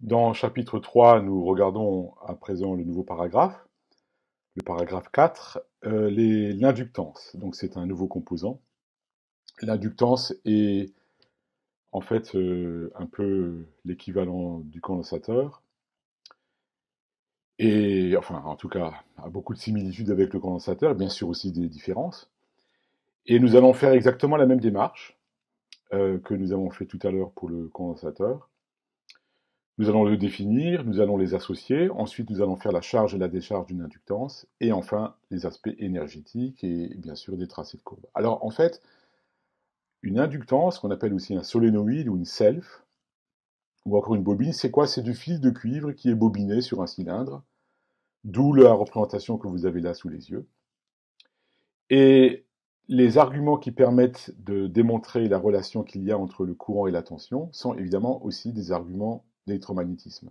Dans chapitre 3, nous regardons à présent le nouveau paragraphe, le paragraphe 4, l'inductance. Donc c'est un nouveau composant. L'inductance est en fait un peu l'équivalent du condensateur, et enfin en tout cas a beaucoup de similitudes avec le condensateur, bien sûr aussi des différences. Et nous allons faire exactement la même démarche que nous avons fait tout à l'heure pour le condensateur. Nous allons le définir, nous allons les associer, ensuite nous allons faire la charge et la décharge d'une inductance, et enfin les aspects énergétiques et bien sûr des tracés de courbe. Alors en fait, une inductance, qu'on appelle aussi un solénoïde ou une self, ou encore une bobine, c'est quoi? C'est du fil de cuivre qui est bobiné sur un cylindre, d'où la représentation que vous avez là sous les yeux. Et les arguments qui permettent de démontrer la relation qu'il y a entre le courant et la tension sont évidemment aussi des arguments d'électromagnétisme.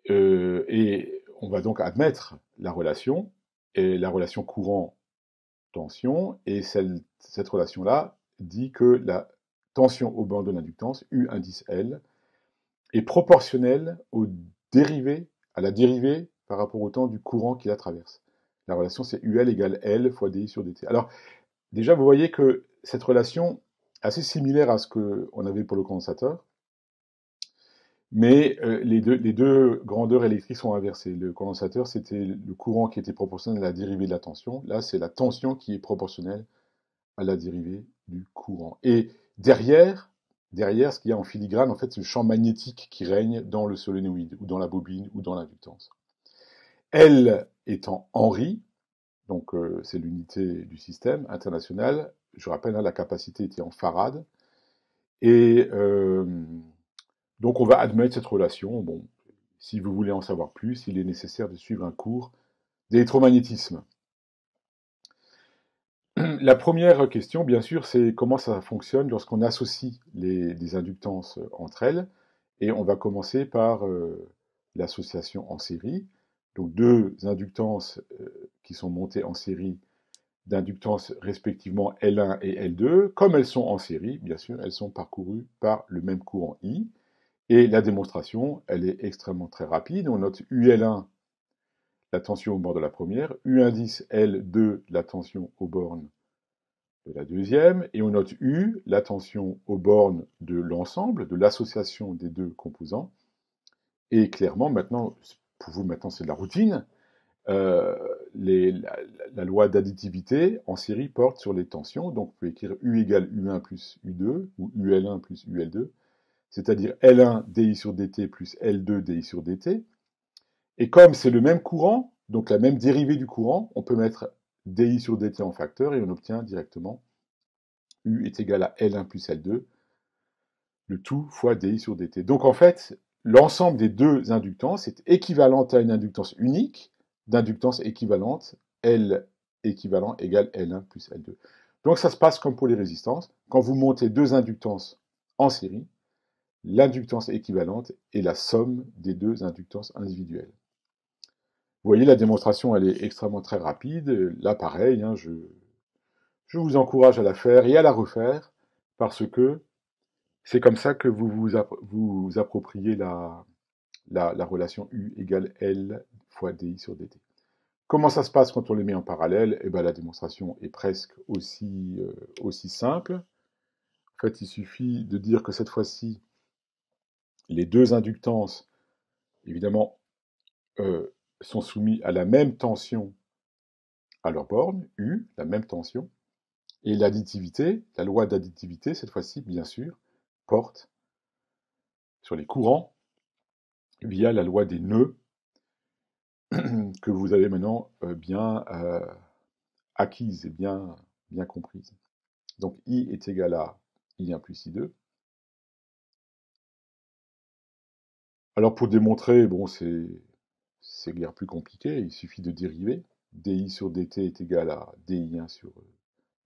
Et on va donc admettre la relation, et la relation courant-tension, et cette relation-là dit que la tension au borne de l'inductance, U indice L, est proportionnelle à la dérivée par rapport au temps du courant qui la traverse. La relation, c'est UL égale L fois DI sur DT. Alors, déjà, vous voyez que cette relation, assez similaire à ce qu'on avait pour le condensateur, mais les deux grandeurs électriques sont inversées. Le condensateur, c'était le courant qui était proportionnel à la dérivée de la tension. Là, c'est la tension qui est proportionnelle à la dérivée du courant. Et derrière, ce qu'il y a en filigrane, en fait, c'est le champ magnétique qui règne dans le solénoïde, ou dans la bobine, ou dans l'inductance. L étant Henry, donc c'est l'unité du système international. Je rappelle, hein, la capacité était en farad. Et donc on va admettre cette relation. Bon, si vous voulez en savoir plus, il est nécessaire de suivre un cours d'électromagnétisme. La première question, bien sûr, c'est comment ça fonctionne lorsqu'on associe des inductances entre elles. Et on va commencer par l'association en série. Donc deux inductances qui sont montées en série d'inductances respectivement L1 et L2. Comme elles sont en série, bien sûr, elles sont parcourues par le même courant I. Et la démonstration, elle est extrêmement très rapide. On note UL1, la tension au bord de la première, U indice L2, la tension aux bornes de la deuxième, et on note U, la tension aux bornes de l'ensemble, de l'association des deux composants. Et clairement, maintenant, pour vous, maintenant, c'est de la routine. Euh, la loi d'additivité en série porte sur les tensions, donc vous pouvez écrire U égale U1 plus U2, ou UL1 plus UL2, c'est-à-dire L1 DI sur DT plus L2 DI sur DT. Et comme c'est le même courant, donc la même dérivée du courant, on peut mettre DI sur DT en facteur et on obtient directement U est égal à L1 plus L2, le tout fois DI sur DT. Donc en fait, l'ensemble des deux inductances est équivalente à une inductance unique, d'inductance équivalente, L équivalent égale L1 plus L2. Donc ça se passe comme pour les résistances. Quand vous montez deux inductances en série, l'inductance équivalente est la somme des deux inductances individuelles. Vous voyez, la démonstration, elle est extrêmement très rapide. Là, pareil, hein, je vous encourage à la faire et à la refaire parce que c'est comme ça que vous appropriez la relation U égale L fois DI sur DT. Comment ça se passe quand on les met en parallèle? Eh ben, la démonstration est presque aussi simple. En fait, il suffit de dire que cette fois-ci, les deux inductances, évidemment, euh, sont soumis à la même tension à leur borne, U, la même tension, et l'additivité, la loi d'additivité, cette fois-ci, bien sûr, porte sur les courants via la loi des nœuds que vous avez maintenant bien acquise et bien comprise. Donc I est égal à I1 plus I2. Alors pour démontrer, bon, c'est guère plus compliqué, il suffit de dériver. DI sur DT est égal à DI1 sur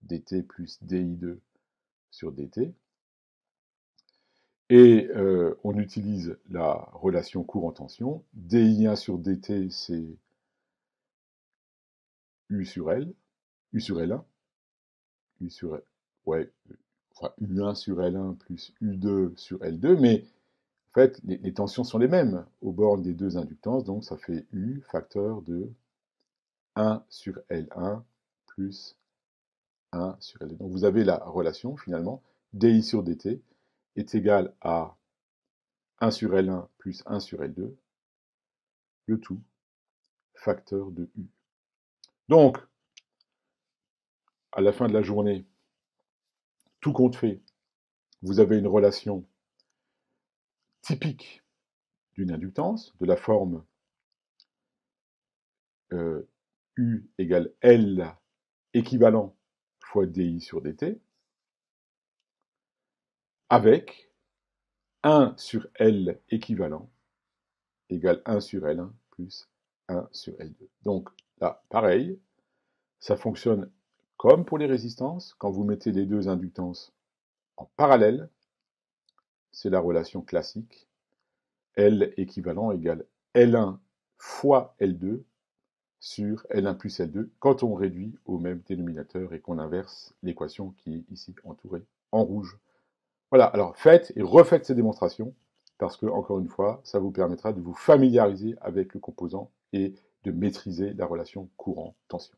DT plus DI2 sur DT. Et on utilise la relation courant-tension. DI1 sur DT, c'est U sur L, U sur L1, U sur, ouais, enfin U1 sur L1 plus U2 sur L2, mais En fait, les tensions sont les mêmes aux bornes des deux inductances, donc ça fait U facteur de 1 sur L1 plus 1 sur L2. Donc vous avez la relation, finalement, dI sur dt est égal à 1 sur L1 plus 1 sur L2, le tout facteur de U. Donc, à la fin de la journée, tout compte fait, vous avez une relation typique d'une inductance, de la forme U égale L équivalent fois dI sur dt, avec 1 sur L équivalent égale 1 sur L1 plus 1 sur L2. Donc là, pareil, ça fonctionne comme pour les résistances. Quand vous mettez les deux inductances en parallèle, c'est la relation classique. L équivalent égale L1 fois L2 sur L1 plus L2 quand on réduit au même dénominateur et qu'on inverse l'équation qui est ici entourée en rouge. Voilà, alors faites et refaites ces démonstrations parce que, encore une fois, ça vous permettra de vous familiariser avec le composant et de maîtriser la relation courant-tension.